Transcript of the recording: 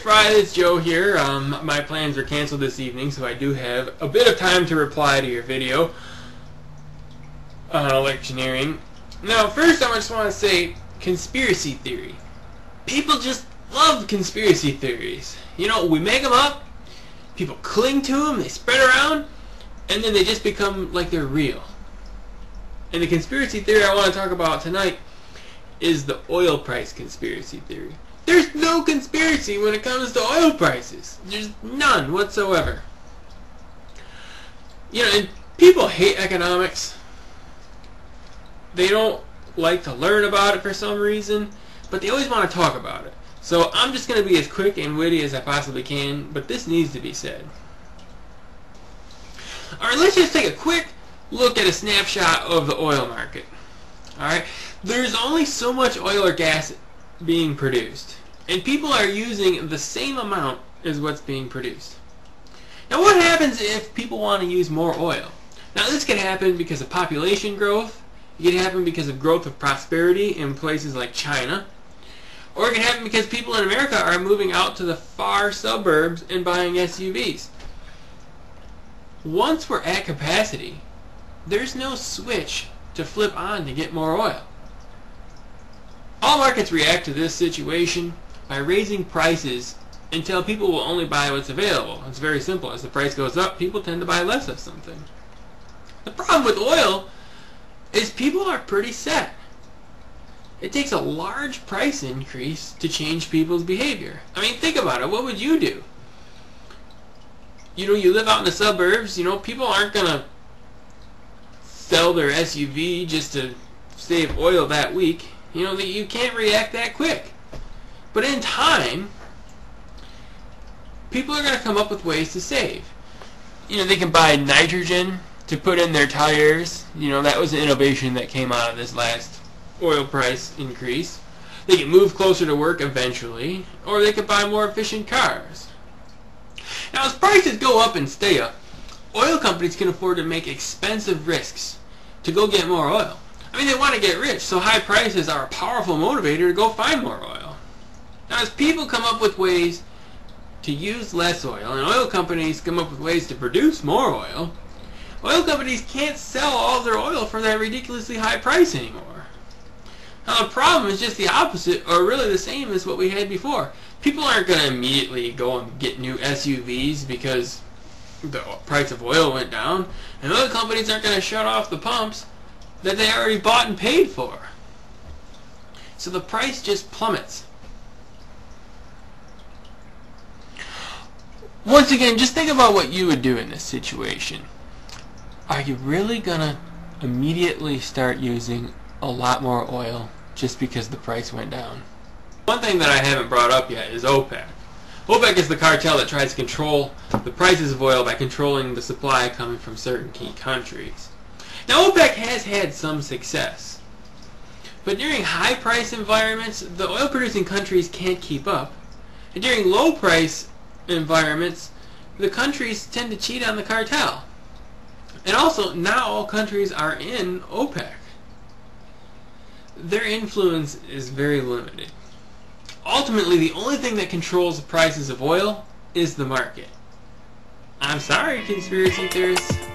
McFri, it's Joe here. My plans are canceled this evening, so I do have a bit of time to reply to your video on electioneering. Now, first I just want to say conspiracy theory. People just love conspiracy theories. You know, we make them up, people cling to them, they spread around, and then they just become like they're real. And the conspiracy theory I want to talk about tonight is the oil price conspiracy theory. There's no conspiracy when it comes to oil prices. There's none whatsoever. You know, and people hate economics. They don't like to learn about it for some reason, but they always want to talk about it. So I'm just going to be as quick and witty as I possibly can, but this needs to be said. Alright, let's just take a quick look at a snapshot of the oil market. Alright, there's only so much oil or gas being produced, and people are using the same amount as what's being produced. Now what happens if people want to use more oil? Now this can happen because of population growth, it can happen because of growth of prosperity in places like China, or it can happen because people in America are moving out to the far suburbs and buying SUVs. Once we're at capacity, there's no switch to flip on to get more oil. All markets react to this situation by raising prices until people will only buy what's available. It's very simple. As the price goes up, people tend to buy less of something. The problem with oil is people are pretty set. It takes a large price increase to change people's behavior. I mean, think about it. What would you do? You know, you live out in the suburbs, you know, people aren't going to sell their SUV just to save oil that week. You know, you can't react that quick. But in time, people are going to come up with ways to save. You know, they can buy nitrogen to put in their tires. You know, that was an innovation that came out of this last oil price increase. They can move closer to work eventually, or they could buy more efficient cars. Now, as prices go up and stay up, oil companies can afford to make expensive risks to go get more oil. I mean, they want to get rich, so high prices are a powerful motivator to go find more oil. Now, as people come up with ways to use less oil, and oil companies come up with ways to produce more oil companies can't sell all their oil for that ridiculously high price anymore. Now, the problem is just the opposite, or really the same as what we had before. People aren't going to immediately go and get new SUVs because the price of oil went down, and oil companies aren't going to shut off the pumps that they already bought and paid for. So the price just plummets. Once again, just think about what you would do in this situation. Are you really going to immediately start using a lot more oil just because the price went down? One thing that I haven't brought up yet is OPEC. OPEC is the cartel that tries to control the prices of oil by controlling the supply coming from certain key countries. Now, OPEC has had some success, but during high price environments, the oil producing countries can't keep up, and during low price environments, the countries tend to cheat on the cartel. And also, not all countries are in OPEC. Their influence is very limited. Ultimately, the only thing that controls the prices of oil is the market. I'm sorry, conspiracy theorists.